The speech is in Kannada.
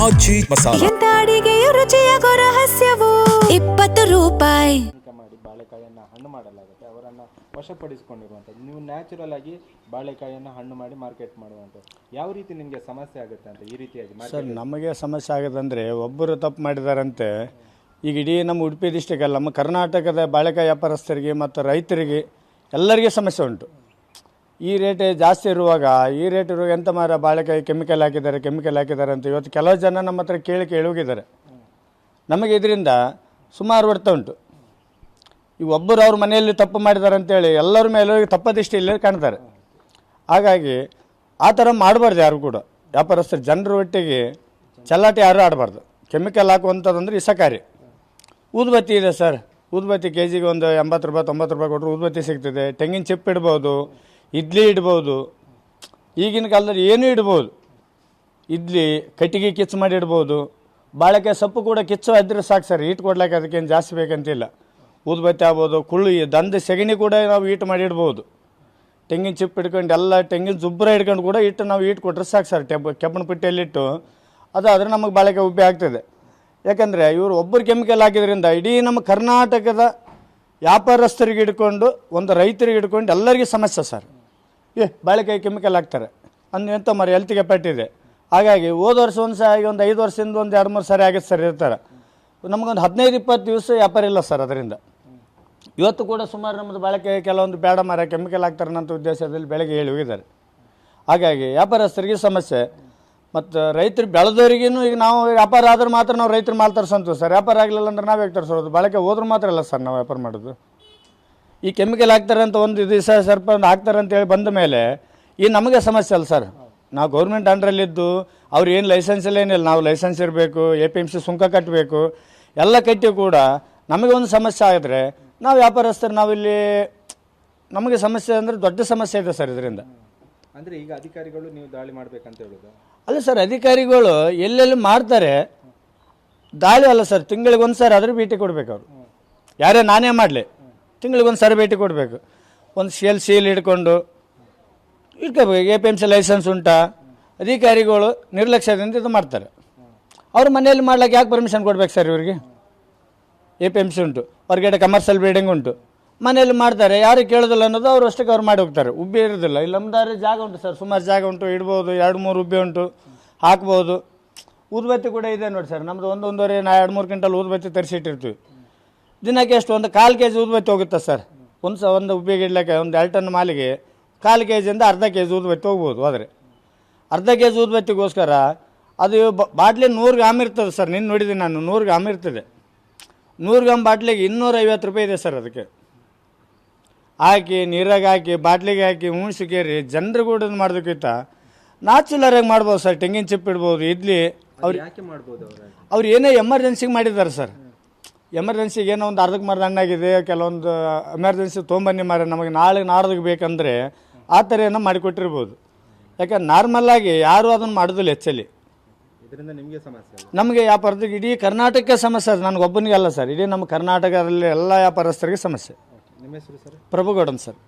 ಆಚಿ ಮಸಾಲ. ಎಂತ ಅಡಿಗೆಯ ರುಚಿಯಾಗೋ ರಹಸ್ಯವು 20 ರೂಪಾಯಿ. ಮಾಡಿ ಬಾಳೆಕಾಯಿಯನ್ನು ಹಣ್ಣು ಮಾಡಲಾಗುತ್ತೆ, ಅವರನ್ನು ವಶಪಡಿಸಿಕೊಂಡಿರುವಂಥದ್ದು. ನೀವು ನ್ಯಾಚುರಲ್ ಆಗಿ ಬಾಳೆಕಾಯಿಯನ್ನು ಹಣ್ಣು ಮಾಡಿ ಮಾರ್ಕೆಟ್ ಮಾಡುವಂಥದ್ದು. ಯಾವ ರೀತಿ ನಿಮಗೆ ಸಮಸ್ಯೆ ಆಗುತ್ತೆ ಅಂತ ಈ ರೀತಿಯಾಗಿ? ಸರ್, ನಮಗೆ ಸಮಸ್ಯೆ ಆಗೋದಂದರೆ ಒಬ್ಬರು ತಪ್ಪು ಮಾಡಿದಾರಂತೆ. ಈಗ ಇಡೀ ನಮ್ಮ ಉಡುಪಿ ಡಿಸ್ಟಿಕ್ ಅಲ್ಲ, ನಮ್ಮ ಕರ್ನಾಟಕದ ಬಾಳೆಕಾಯಿ ವ್ಯಾಪಾರಸ್ಥರಿಗೆ ಮತ್ತು ರೈತರಿಗೆ ಎಲ್ಲರಿಗೆ ಸಮಸ್ಯೆ ಉಂಟು. ಈ ರೇಟ್ ಜಾಸ್ತಿ ಇರುವಾಗ ಎಂತ ಮಾರ ಬಾಳೆಕಾಯಿ ಕೆಮಿಕಲ್ ಹಾಕಿದ್ದಾರೆ ಅಂತ ಇವತ್ತು ಕೆಲವು ಜನ ನಮ್ಮ ಹತ್ರ ಕೇಳಿ ಹೋಗಿದ್ದಾರೆ. ನಮಗೆ ಇದರಿಂದ ಸುಮಾರು ಹೊಡ್ತಾ ಉಂಟು. ಈ ಒಬ್ಬರು ಅವ್ರ ಮನೆಯಲ್ಲಿ ತಪ್ಪು ಮಾಡಿದ್ದಾರೆ ಅಂತೇಳಿ ಎಲ್ಲರ ಮೇಲೆ ತಪ್ಪದಿಷ್ಟಿಲ್ಲೇ ಕಾಣ್ತಾರೆ. ಹಾಗಾಗಿ ಆ ಥರ ಮಾಡಬಾರ್ದು ಯಾರು ಕೂಡ. ವ್ಯಾಪಾರಸ್ಥರು ಜನರ ಒಟ್ಟಿಗೆ ಚಲ್ಲಾಟ ಯಾರು ಆಡಬಾರ್ದು. ಕೆಮಿಕಲ್ ಹಾಕುವಂಥದ್ದಂದ್ರೆ ಇಸಕಾರಿ. ಊದುಬತ್ತಿ ಇದೆ ಸರ್, ಊದುಬತ್ತಿ ಕೆ ಜಿಗೆ ಒಂದು 80 ರೂಪಾಯಿ 90 ರೂಪಾಯಿ ಕೊಟ್ಟರು ಊದುಬತ್ತಿ ಸಿಗ್ತದೆ. ತೆಂಗಿನ ಚಿಪ್ ಇಡ್ಬೋದು, ಇಡ್ಲಿ ಇಡ್ಬೋದು, ಈಗಿನ ಕಾಲದಲ್ಲಿ ಏನೂ ಇಡ್ಬೋದು. ಇಡ್ಲಿ ಕಟ್ಟಿಗೆ ಕಿಚ್ಚು ಮಾಡಿ ಇಡ್ಬೋದು. ಬಾಳೆಕಾಯಿ ಸೊಪ್ಪು ಕೂಡ ಕಿಚ್ಚು ಇದ್ರೆ ಸಾಕು ಸರ್, ಈಟ್ ಕೊಡ್ಲಿಕ್ಕೆ ಅದಕ್ಕೇನು ಜಾಸ್ತಿ ಬೇಕಂತಿಲ್ಲ. ಊದುಬತ್ತಿ ಆಗ್ಬೋದು, ದಂದ ಸೆಗಣಿ ಕೂಡ ನಾವು ಈಟ್ ಮಾಡಿ ಇಡ್ಬೋದು. ತೆಂಗಿನ ಚಿಪ್ ಇಟ್ಕೊಂಡು ಎಲ್ಲ ತೆಂಗಿನ ಜುಬ್ಬರ ಹಿಡ್ಕೊಂಡು ಕೂಡ ಇಟ್ಟು ನಾವು ಈಟ್ ಕೊಟ್ಟರೆ ಸಾಕು ಸರ್. ಕೆಬ್ಬಣ ಪುಟ್ಟಿಯಲ್ಲಿಟ್ಟು ಅದಾದರೆ ನಮಗೆ ಬಾಳೆಕಾಯಿ ಉಬ್ಬಿ ಆಗ್ತದೆ. ಯಾಕಂದರೆ ಇವರು ಒಬ್ಬರು ಕೆಮಿಕಲ್ ಹಾಕಿದ್ರಿಂದ ಇಡೀ ನಮ್ಮ ಕರ್ನಾಟಕದ ವ್ಯಾಪಾರಸ್ಥರಿಗೆ ಹಿಡ್ಕೊಂಡು ಒಂದು ರೈತರಿಗೆ ಹಿಡ್ಕೊಂಡು ಎಲ್ಲರಿಗೂ ಸಮಸ್ಯೆ ಸರ್. ಬಾಳೆಕಾಯಿ ಕೆಮಿಕಲ್ ಹಾಕ್ತಾರೆ ಎಂತ ಮರ ಹೆಲ್ತಿಗೆ ಪಟ್ಟಿದೆ. ಹಾಗಾಗಿ ಹೋದ ವರ್ಷ ಒಂದು ಸಾರಿ ಒಂದು 5 ವರ್ಷದಿಂದ ಒಂದು 2-3 ಸಾರಿ ಆಗಿತ್ತು ಸರ್ ಇರ್ತಾರೆ. ನಮಗೊಂದು 15-20 ದಿವಸ ವ್ಯಾಪಾರ ಇಲ್ಲ ಸರ್ ಅದರಿಂದ. ಇವತ್ತು ಕೂಡ ಸುಮಾರು ನಮ್ಮದು ಬಾಳೆಕಾಯಿ ಕೆಲವೊಂದು ಬೇಡ ಮರ ಕೆಮಿಕಲ್ ಹಾಕ್ತಾರೆ ಅನ್ನೋ ಉದ್ದೇಶದಲ್ಲಿ ಬೆಳಗ್ಗೆ ಹೇಳಿ ಹೋಗಿದ್ದಾರೆ. ಹಾಗಾಗಿ ವ್ಯಾಪಾರಸ್ಥರಿಗೆ ಸಮಸ್ಯೆ ಮತ್ತು ರೈತರು ಬೆಳೆದವರಿಗೂ ಈಗ ನಾವು ವ್ಯಾಪಾರ ಆದ್ರೆ ಮಾತ್ರ ನಾವು ರೈತರು ಮಾಲ್ ತರಿಸಂತೀವಿ ಸರ್. ವ್ಯಾಪಾರ ಆಗಲಿಲ್ಲ ಅಂದ್ರೆ ನಾವು ಹೇಗೆ ತರಿಸೋದು? ಬಾಳೆಕಾಯಿ ಹೋದ್ರೆ ಮಾತ್ರ ಅಲ್ಲ ಸರ್ ನಾವು ವ್ಯಾಪಾರ ಮಾಡೋದು. ಈ ಕೆಮಿಕಲ್ ಹಾಕ್ತಾರೆ ಅಂತ ಒಂದು ದಿವಸ ಸ್ವಲ್ಪ ಹಾಕ್ತಾರೆ ಅಂತೇಳಿ ಬಂದ ಮೇಲೆ ಈ ನಮಗೆ ಸಮಸ್ಯೆ ಅಲ್ಲ ಸರ್. ನಾವು ಗೌರ್ಮೆಂಟ್ ಅಂಡ್ರಲ್ಲಿದ್ದು ಅವ್ರು ಏನು ಲೈಸೆನ್ಸ್ ಎಲ್ಲ ಏನಿಲ್ಲ, ನಾವು ಲೈಸೆನ್ಸ್ ಇರಬೇಕು, APMC ಸುಂಕ ಕಟ್ಟಬೇಕು, ಎಲ್ಲ ಕಟ್ಟಿ ಕೂಡ ನಮಗೆ ಒಂದು ಸಮಸ್ಯೆ ಆಗಿದ್ರೆ ನಾವು ವ್ಯಾಪಾರಸ್ಥರು ನಾವಿಲ್ಲಿ ನಮಗೆ ಸಮಸ್ಯೆ ಅಂದರೆ ದೊಡ್ಡ ಸಮಸ್ಯೆ ಇದೆ ಸರ್ ಇದರಿಂದ. ಅಂದರೆ ಈಗ ಅಧಿಕಾರಿಗಳು ನೀವು ದಾಳಿ ಮಾಡಬೇಕಂತ ಹೇಳೋದು? ಅಲ್ಲ ಸರ್, ಅಧಿಕಾರಿಗಳು ಎಲ್ಲೆಲ್ಲಿ ಮಾಡ್ತಾರೆ ದಾಳಿ ಅಲ್ಲ ಸರ್. ತಿಂಗಳಿಗೆ ಒಂದು ಸಾರಿ ಆದರೂ ಭೇಟಿ ಕೊಡಬೇಕು ಅವರು. ಯಾರೇ ನಾನೇ ಮಾಡಲಿ ತಿಂಗಳಿಗೆ ಒಂದು ಸಾರಿ ಭೇಟಿ ಕೊಡಬೇಕು. ಒಂದು ಸೀಲ್ ಹಿಡ್ಕೊಂಡು ಇಟ್ಕೋಬೇಕು. APMC ಲೈಸೆನ್ಸ್ ಉಂಟಾ? ಅಧಿಕಾರಿಗಳು ನಿರ್ಲಕ್ಷ್ಯದಿಂದ ಇದು ಮಾಡ್ತಾರೆ. ಅವ್ರ ಮನೆಯಲ್ಲಿ ಮಾಡ್ಲಿಕ್ಕೆ ಯಾಕೆ ಪರ್ಮಿಷನ್ ಕೊಡ್ಬೇಕು ಸರ್ ಇವರಿಗೆ? APMC ಉಂಟು, ಹೊರಗಡೆ ಕಮರ್ಷಿಯಲ್ ಬಿಲ್ಡಿಂಗ್ ಉಂಟು, ಮನೆಯಲ್ಲಿ ಮಾಡ್ತಾರೆ. ಯಾರು ಕೇಳೋದಿಲ್ಲ ಅನ್ನೋದು ಅವ್ರು ಅಷ್ಟಕ್ಕೆ ಅವ್ರು ಮಾಡಿ ಹೋಗ್ತಾರೆ. ಉಬ್ಬಿ ಇರೋದಿಲ್ಲ. ಇಲ್ಲಿ ನಮ್ದಾದ್ರೆ ಜಾಗ ಉಂಟು ಸರ್, ಸುಮಾರು ಜಾಗ ಉಂಟು, ಇಡ್ಬೋದು. 2-3 ಉಬ್ಬಿ ಉಂಟು, ಹಾಕ್ಬೋದು. ಊದುಬತ್ತಿ ಕೂಡ ಇದೆ ನೋಡಿ ಸರ್. ನಮ್ಮದು 1-1.5-2-3 ಕ್ವಿಂಟಲ್ ಊದುಬತ್ತಿ ತರಿಸಿಟ್ಟಿರ್ತೀವಿ. ದಿನಕ್ಕೆ ಎಷ್ಟು ಒಂದು 1/4 kg ಊದುಬತ್ತಿ ಹೋಗುತ್ತೆ ಸರ್. ಒಂದು ಉಬ್ಬಿಗೆ ಇಡ್ಲಿಕ್ಕೆ ಒಂದು 2 ಟನ್ ಮಾಲಿಗೆ 1/4 kg ಅರ್ಧ kg ಊದುಬತ್ತಿ ಹೋಗ್ಬೋದು. ಆದರೆ ಅರ್ಧ kg ಊದುಬತ್ತಿಗೋಸ್ಕರ ಅದು ಬಾಟ್ಲಿ 100 ಗ್ರಾಮ್ ಇರ್ತದೆ ಸರ್. ನಿನ್ನ ನೋಡಿದ್ದೀನಿ ನಾನು, 100 ಗ್ರಾಮ್ ಇರ್ತದೆ. 100 ಗ್ರಾಮ್ ಬಾಟ್ಲಿಗೆ 250 ರೂಪಾಯಿ ಇದೆ ಸರ್. ಅದಕ್ಕೆ ಹಾಕಿ ನೀರಾಗ ಹಾಕಿ ಬಾಟ್ಲಿಗೆ ಹಾಕಿ ಹುಣ್ಸಿಕೇರಿ ಜನರು ಕೂಡ ಮಾಡೋದಕ್ಕಿಂತ ನ್ಯಾಚುರಲಾಗಿ ಮಾಡ್ಬೋದು ಸರ್. ತೆಂಗಿನ ಚಿಪ್ ಇಡ್ಬೋದು, ಇಡ್ಲಿ. ಅವ್ರು ಯಾಕೆ ಮಾಡ್ಬೋದು? ಅವ್ರು ಏನೇ ಎಮರ್ಜೆನ್ಸಿಗೆ ಮಾಡಿದ್ದಾರೆ ಸರ್. ಎಮರ್ಜೆನ್ಸಿಗೆ ಏನೋ ಒಂದು ಅರ್ಧಕ್ಕೆ ಮರದ ಹಣ್ಣಾಗಿದೆ, ಕೆಲವೊಂದು ಎಮರ್ಜೆನ್ಸಿ ತೊಗೊಂಬನ್ನಿ ಮಾರ ನಮಗೆ ನಾಳೆ ನಾಡ್ದಕ್ಕೆ ಬೇಕಂದರೆ ಆ ಥರ ಏನೋ ಮಾಡಿಕೊಟ್ಟಿರ್ಬೋದು. ಯಾಕಂದ್ರೆ ನಾರ್ಮಲ್ಲಾಗಿ ಯಾರು ಅದನ್ನು ಮಾಡೋದಿಲ್ಲ ಹೆಚ್ಚಲ್ಲಿ. ಇದರಿಂದ ನಿಮಗೆ ಸಮಸ್ಯೆ? ನಮಗೆ ವ್ಯಾಪಾರದಾಗ ಇಡೀ ಕರ್ನಾಟಕಕ್ಕೆ ಸಮಸ್ಯೆ. ನನಗೊಬ್ಬನಿಗೆ ಅಲ್ಲ ಸರ್, ಇಡೀ ನಮ್ಮ ಕರ್ನಾಟಕದಲ್ಲಿ ಎಲ್ಲ ವ್ಯಾಪಾರಸ್ಥರಿಗೆ ಸಮಸ್ಯೆ. ನಿಮ್ಮ ಹೆಸರು ಸರ್? ಪ್ರಭುಗೌಡನ್ ಸರ್.